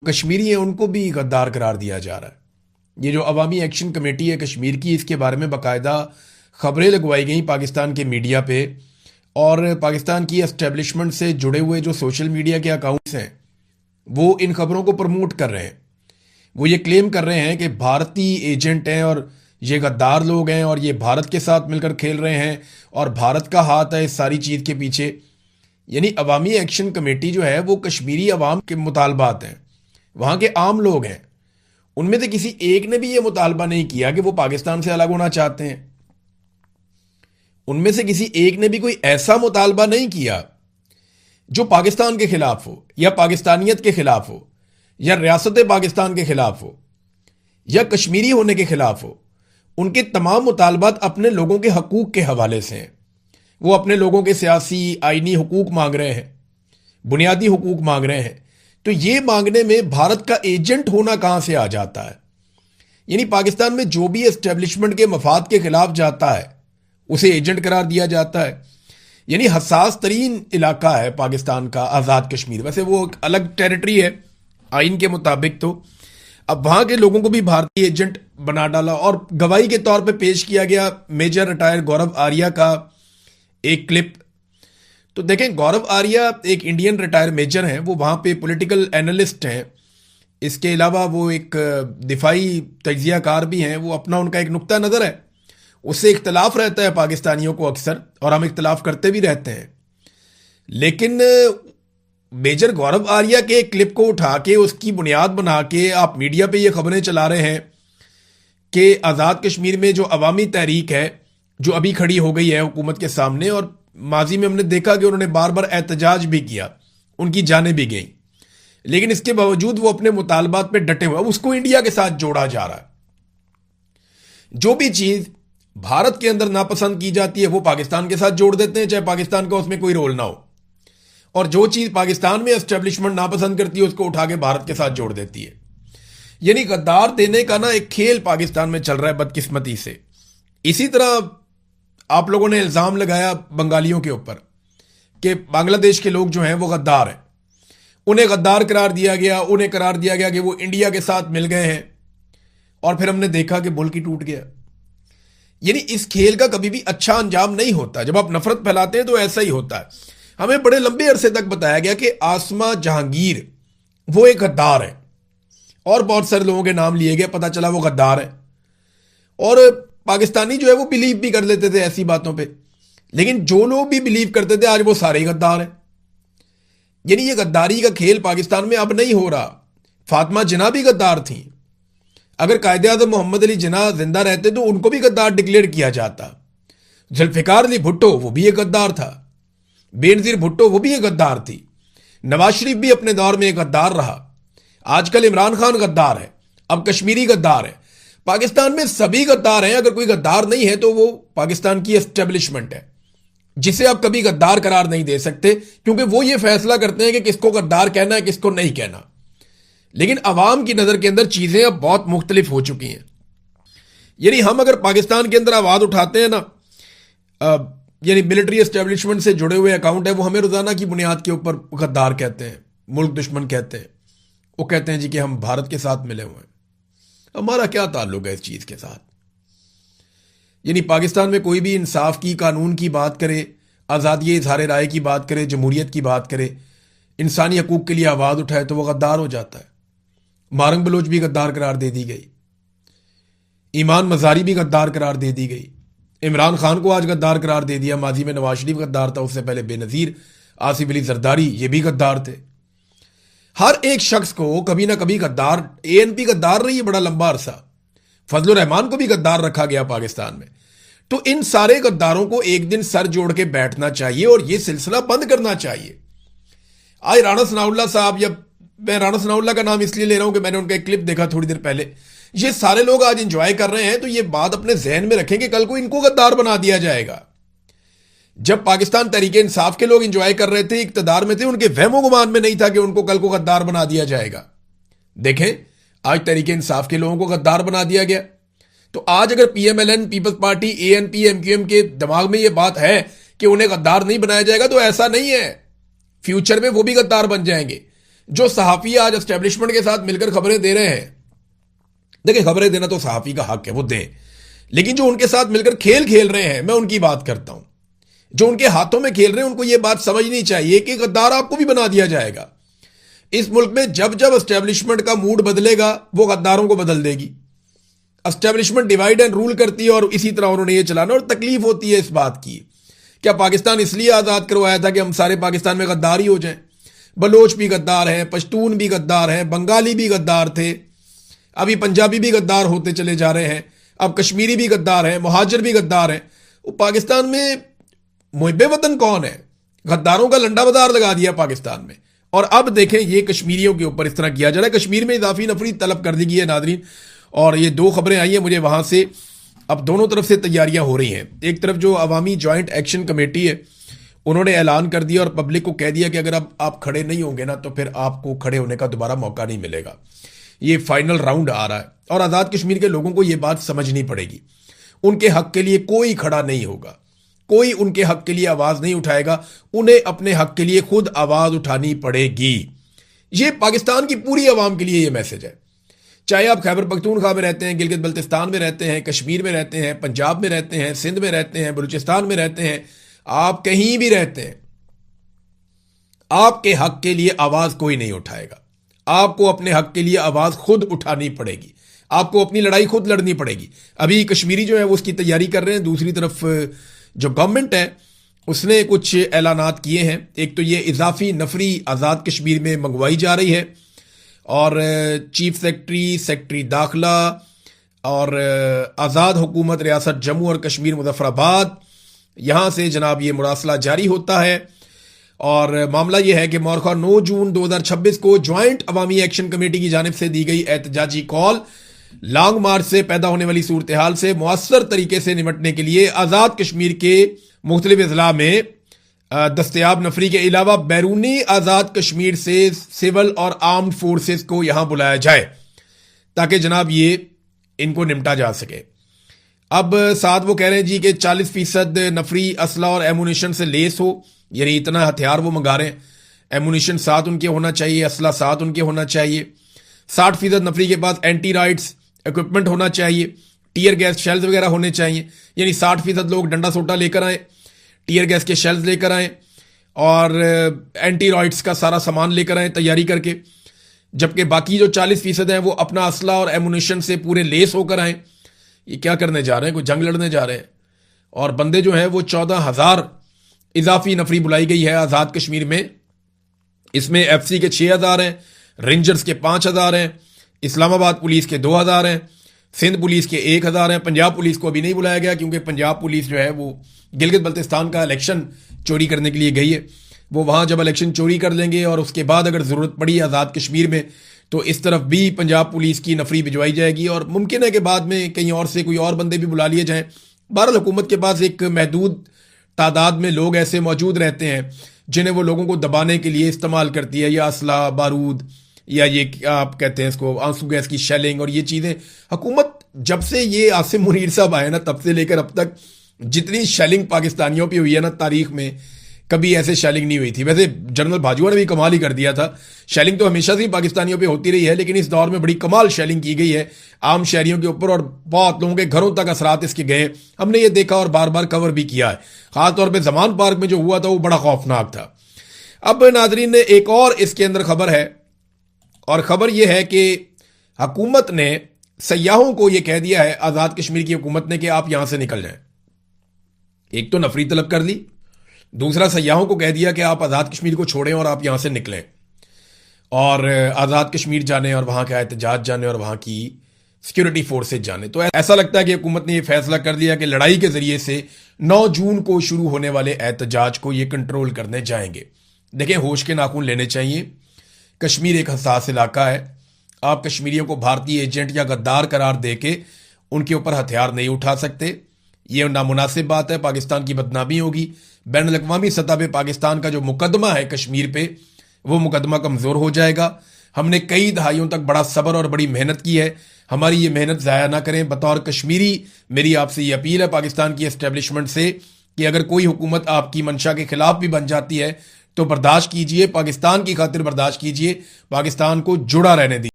कश्मीरी हैं उनको भी गद्दार करार दिया जा रहा है। ये जो अवामी एक्शन कमेटी है कश्मीर की, इसके बारे में बाकायदा खबरें लगवाई गई पाकिस्तान के मीडिया पे, और पाकिस्तान की एस्टेब्लिशमेंट से जुड़े हुए जो सोशल मीडिया के अकाउंट्स हैं वो इन खबरों को प्रमोट कर रहे हैं। वो ये क्लेम कर रहे हैं कि भारतीय एजेंट हैं और ये गद्दार लोग हैं और ये भारत के साथ मिलकर खेल रहे हैं और भारत का हाथ है इस सारी चीज़ के पीछे। यानी अवामी एक्शन कमेटी जो है वो कश्मीरी अवाम के मुतालबात हैं, वहाँ के आम लोग हैं, उनमें से किसी एक ने भी ये मुतालबा नहीं किया कि वो पाकिस्तान से अलग होना चाहते हैं। उनमें से किसी एक ने भी कोई ऐसा मुतालबा नहीं किया जो पाकिस्तान के खिलाफ हो या पाकिस्तानियत के खिलाफ हो या रियासत पाकिस्तान के खिलाफ हो या कश्मीरी होने के खिलाफ हो। उनके तमाम मुतालबात अपने लोगों के हकूक के हवाले से हैं। वो अपने लोगों के सियासी आइनी हुकूक मांग रहे हैं, बुनियादी हुकूक मांग रहे हैं। तो ये मांगने में भारत का एजेंट होना कहां से आ जाता है? यानी पाकिस्तान में जो भी एस्टेब्लिशमेंट के मफाद के खिलाफ जाता है उसे एजेंट करार दिया जाता है। यानी हसास तरीन इलाका है पाकिस्तान का आज़ाद कश्मीर। वैसे वो एक अलग टेरिटरी है आइन के मुताबिक, तो अब वहां के लोगों को भी भारतीय एजेंट बना डाला और गवाही के तौर पे पेश किया गया मेजर रिटायर गौरव आर्या का एक क्लिप। तो देखें, गौरव आर्या एक इंडियन रिटायर मेजर हैं, वो वहां पे पॉलिटिकल एनालिस्ट हैं। इसके अलावा वो एक दिफाई तज्जियाकार भी हैं। वो अपना उनका एक नुक्ता नज़र है, उससे इख्तलाफ रहता है पाकिस्तानियों को अक्सर, और हम इख्तलाफ करते भी रहते हैं। लेकिन मेजर गौरव आर्या के क्लिप को उठा के उसकी बुनियाद बना के आप मीडिया पे ये खबरें चला रहे हैं कि आज़ाद कश्मीर में जो अवामी तहरीक है जो अभी खड़ी हो गई है हुकूमत के सामने, और माजी में हमने देखा कि उन्होंने बार बार एहतजाज भी किया, उनकी जानें भी गई, लेकिन इसके बावजूद वो अपने मुतालबात पे डटे हुए, उसको इंडिया के साथ जोड़ा जा रहा है। जो भी चीज भारत के अंदर नापसंद की जाती है वो पाकिस्तान के साथ जोड़ देते हैं, चाहे पाकिस्तान का उसमें कोई रोल ना हो, और जो चीज पाकिस्तान में एस्टेब्लिशमेंट नापसंद करती है उसको उठा के भारत के साथ जोड़ देती है। यानी गद्दार देने का ना एक खेल पाकिस्तान में चल रहा है बदकिस्मती से। इसी तरह आप लोगों ने इल्जाम लगाया बंगालियों के ऊपर कि बांग्लादेश के लोग जो हैं वो गद्दार हैं, उन्हें गद्दार करार दिया गया, उन्हें करार दिया गया कि वो इंडिया के साथ मिल गए हैं, और फिर हमने देखा कि मुल्क ही टूट गया। यानी इस खेल का कभी भी अच्छा अंजाम नहीं होता। जब आप नफरत फैलाते हैं तो ऐसा ही होता है। हमें बड़े लंबे अरसे तक बताया गया कि आसमा जहांगीर वो एक गद्दार है, और बहुत सारे लोगों के नाम लिए गए, पता चला वो गद्दार है, और पाकिस्तानी जो है वो बिलीव भी कर लेते थे ऐसी बातों पे। लेकिन जो लोग भी बिलीव करते थे आज वो सारे ही गद्दार हैं। यानी ये गद्दारी का खेल पाकिस्तान में अब नहीं हो रहा। फातिमा जिन्ना भी गद्दार थी। अगर कायदे आज़म मोहम्मद अली जिन्ना जिंदा रहते तो उनको भी गद्दार डिक्लेयर किया जाता। जुल्फिकार अली भुट्टो वो भी एक गद्दार था, बेनजीर भुट्टो वो भी एक गद्दार थी, नवाज शरीफ भी अपने दौर में एक गद्दार रहा, आजकल इमरान खान गद्दार है, अब कश्मीरी गद्दार है। पाकिस्तान में सभी गद्दार हैं। अगर कोई गद्दार नहीं है तो वो पाकिस्तान की एस्टेब्लिशमेंट है, जिसे आप कभी गद्दार करार नहीं दे सकते, क्योंकि वो ये फैसला करते हैं कि किसको गद्दार कहना है किसको नहीं कहना। लेकिन अवाम की नजर के अंदर चीजें अब बहुत मुख्तलिफ हो चुकी हैं। यानी हम अगर पाकिस्तान के अंदर आवाज उठाते हैं ना, यानी मिलिट्री एस्टेब्लिशमेंट से जुड़े हुए अकाउंट है, वो हमें रोजाना की बुनियाद के ऊपर गद्दार कहते हैं, मुल्क दुश्मन कहते हैं। वो कहते हैं जी कि हम भारत के साथ मिले हुए हैं। हमारा क्या ताल्लुक है इस चीज के साथ? यानी पाकिस्तान में कोई भी इंसाफ की, कानून की बात करे, आज़ादी इजहार राय की बात करे, जमहूरियत की बात करे, इंसानी हकूक के लिए आवाज उठाए तो वह गद्दार हो जाता है। मारंग बलोच भी गद्दार करार दे दी गई, ईमान मजारी भी गद्दार करार दे दी गई, इमरान खान को आज गद्दार करार दे दिया। माजी में नवाज शरीफ गद्दार था, उससे पहले बेनजीर, आसिफ अली जरदारी ये भी गद्दार थे। हर एक शख्स को कभी ना कभी गद्दार, एएनपी गद्दार रही है बड़ा लंबा अरसा, फजलुर रहमान को भी गद्दार रखा गया पाकिस्तान में। तो इन सारे गद्दारों को एक दिन सर जोड़ के बैठना चाहिए और यह सिलसिला बंद करना चाहिए। आज राणा सनाउल्लाह साहब, या मैं राणा सनाउल्लाह का नाम इसलिए ले रहा हूं कि मैंने उनका एक क्लिप देखा थोड़ी देर पहले, ये सारे लोग आज इंजॉय कर रहे हैं। तो ये बात अपने जहन में रखें कि कल को इनको गद्दार बना दिया जाएगा। जब पाकिस्तान तहरीके इंसाफ के लोग इंजॉय कर रहे थे, इक्तदार में थे, उनके वहमो गुमान में नहीं था कि उनको कल को गद्दार बना दिया जाएगा। देखें, आज तहरीके इंसाफ के लोगों को गद्दार बना दिया गया। तो आज अगर पीएमएलएन, पीपल्स पार्टी, एएनपी, एमक्यूएम के दिमाग में यह बात है कि उन्हें गद्दार नहीं बनाया जाएगा, तो ऐसा नहीं है। फ्यूचर में वो भी गद्दार बन जाएंगे। जो सहाफी आज एस्टेब्लिशमेंट के साथ मिलकर खबरें दे रहे हैं, देखिए खबरें देना तो सहाफी का हक है, वो दें, लेकिन जो उनके साथ मिलकर खेल खेल रहे हैं, मैं उनकी बात करता हूं, जो उनके हाथों में खेल रहे हैं, उनको यह बात समझनी चाहिए कि गद्दार आपको भी बना दिया जाएगा। इस मुल्क में जब जब एस्टेब्लिशमेंट का मूड बदलेगा वो गद्दारों को बदल देगी। एस्टेब्लिशमेंट डिवाइड एंड रूल करती है और इसी तरह उन्होंने ये चलाना, और तकलीफ होती है इस बात की। क्या पाकिस्तान इसलिए आजाद करवाया था कि हम सारे पाकिस्तान में गद्दार ही हो जाएं? बलोच भी गद्दार हैं, पश्तून भी गद्दार हैं, बंगाली भी गद्दार थे, अभी पंजाबी भी गद्दार होते चले जा रहे हैं, अब कश्मीरी भी गद्दार हैं, मुहाजिर भी गद्दार हैं। वो पाकिस्तान में मुहिब्बे वतन कौन है? गद्दारों का लंडा बाजार लगा दिया पाकिस्तान में। और अब देखें ये कश्मीरियों के ऊपर इस तरह किया जा रहा है। कश्मीर में इजाफी नफरी तलब कर दी गई है नादरीन, और ये 2 खबरें आई हैं मुझे वहां से। अब दोनों तरफ से तैयारियां हो रही हैं। एक तरफ जो अवामी जॉइंट एक्शन कमेटी है, उन्होंने ऐलान कर दिया और पब्लिक को कह दिया कि अगर अब आप खड़े नहीं होंगे ना तो फिर आपको खड़े होने का दोबारा मौका नहीं मिलेगा। ये फाइनल राउंड आ रहा है और आज़ाद कश्मीर के लोगों को ये बात समझनी पड़ेगी। उनके हक के लिए कोई खड़ा नहीं होगा, कोई उनके हक के लिए आवाज नहीं उठाएगा, उन्हें अपने हक के लिए खुद आवाज उठानी पड़ेगी। ये पाकिस्तान की पूरी आवाम के लिए ये मैसेज है। चाहे आप खैबर पख्तूनख्वा में रहते हैं, गिलगित बल्तिस्तान में रहते हैं, कश्मीर में रहते हैं, पंजाब में रहते हैं, सिंध में रहते हैं, बलूचिस्तान में रहते हैं, आप कहीं भी रहते हैं, आपके हक के लिए आवाज कोई नहीं उठाएगा। आपको अपने हक के लिए आवाज खुद उठानी पड़ेगी, आपको अपनी लड़ाई खुद लड़नी पड़ेगी। अभी कश्मीरी जो है वो उसकी तैयारी कर रहे हैं। दूसरी तरफ जो गवर्नमेंट है उसने कुछ ऐलानात किए हैं। एक तो ये इजाफी नफरी आज़ाद कश्मीर में मंगवाई जा रही है, और चीफ सेक्रेटरी दाखिला और आज़ाद हुकूमत रियासत जम्मू और कश्मीर मुजफ्फराबाद, यहाँ से जनाब ये मुरासला जारी होता है। और मामला यह है कि मौरखा 9 जून 2026 को ज्वाइंट अवामी एक्शन कमेटी की जानिब से दी गई एहतजाजी कॉल लॉन्ग मार्च से पैदा होने वाली सूरत हाल से मुअस्सर तरीके से निपटने के लिए आज़ाद कश्मीर के मुख्तलिफ अजला में दस्तयाब नफरी के अलावा बैरूनी आज़ाद कश्मीर से सिविल और आर्म्ड फोर्सेस को यहां बुलाया जाए ताकि जनाब ये इनको निपटा जा सके। अब साथ वो कह रहे हैं जी कि 40% नफरी असला और एमुनिशन से लेस हो, यानी इतना हथियार वो मंगा रहे हैं, एमुनिशन साथ उनके होना चाहिए, असला साथ उनके होना चाहिए। 60% नफरी के पास एंटी राइट्स इक्विपमेंट होना चाहिए, टीयर गैस शेल्स वगैरह होने चाहिए, यानी 60% लोग डंडा सोटा लेकर आए, टीयर गैस के शेल्स लेकर आए और एंटी राइट्स का सारा सामान लेकर आए तैयारी करके, जबकि बाकी जो 40% हैं वो अपना असला और एमुनिशन से पूरे लेस होकर आए। ये क्या करने जा रहे हैं? कोई जंग लड़ने जा रहे हैं। और बंदे जो हैं वो 14,000 इजाफी नफरी बुलाई गई है आज़ाद कश्मीर में। इसमें एफसी के 6,000 हैं, रेंजर्स के 5,000 हैं, इस्लामाबाद पुलिस के 2,000 हैं, सिंध पुलिस के 1,000 हैं। पंजाब पुलिस को अभी नहीं बुलाया गया क्योंकि पंजाब पुलिस जो है वो गिलगित बल्तिस्तान का इलेक्शन चोरी करने के लिए गई है। वो वहां जब इलेक्शन चोरी कर लेंगे और उसके बाद अगर जरूरत पड़ी आज़ाद कश्मीर में तो इस तरफ भी पंजाब पुलिस की नफरी भिजवाई जाएगी और मुमकिन है कि बाद में कहीं और से कोई और बंदे भी बुला लिए जाएं। बहरहाल हुकूमत के पास एक महदूद तादाद में लोग ऐसे मौजूद रहते हैं जिन्हें वो लोगों को दबाने के लिए इस्तेमाल करती है, या असला, बारूद, या ये आप कहते हैं इसको आंसू गैस की शेलिंग और ये चीज़ें। हुकूमत जब से ये आसिम मुनीर साहब आए ना तब से लेकर अब तक जितनी शेलिंग पाकिस्तानियों पे हुई है ना तारीख में कभी ऐसे शेलिंग नहीं हुई थी। वैसे जनरल बाजवा ने भी कमाल ही कर दिया था। शेलिंग तो हमेशा से ही पाकिस्तानियों पे होती रही है, लेकिन इस दौर में बड़ी कमाल शेलिंग की गई है आम शहरियों के ऊपर और बहुत लोगों के घरों तक असरात इसके गए। हमने ये देखा और बार बार कवर भी किया है। खासतौर पर जमान पार्क में जो हुआ था वो बड़ा खौफनाक था। अब नाजरीन ने एक और इसके अंदर खबर है, और खबर यह है कि हुकूमत ने सयाहों को यह कह दिया है, आज़ाद कश्मीर की हुकूमत ने, कि आप यहां से निकल जाएं। एक तो नफरी तलब कर ली, दूसरा सयाहों को कह दिया कि आप आज़ाद कश्मीर को छोड़ें और आप यहां से निकलें और आज़ाद कश्मीर जाने और वहां का एहतजाज जाने और वहां की सिक्योरिटी फोर्सेज जाने। तो ऐसा लगता है कि हुकूमत ने यह फैसला कर दिया कि लड़ाई के जरिए से 9 जून को शुरू होने वाले एहतजाज को ये कंट्रोल करने जाएंगे। देखें, होश के नाखून लेने चाहिए। कश्मीर एक हसास इलाका है। आप कश्मीरियों को भारतीय एजेंट या गद्दार करार दे के उनके ऊपर हथियार नहीं उठा सकते। ये नामुनासिब बात है, पाकिस्तान की बदनामी होगी। बैन अल-अक़वामी सतह पे पाकिस्तान का जो मुकदमा है कश्मीर पे, वो मुकदमा कमज़ोर हो जाएगा। हमने कई दहाइयों तक बड़ा सब्र और बड़ी मेहनत की है, हमारी ये मेहनत ज़ाया ना करें। बतौर कश्मीरी मेरी आपसे ये अपील है पाकिस्तान की एस्टेब्लिशमेंट से कि अगर कोई हुकूमत आपकी मंशा के खिलाफ भी बन जाती है तो बर्दाश्त कीजिए, पाकिस्तान की खातिर बर्दाश्त कीजिए, पाकिस्तान को जुड़ा रहने दीजिए।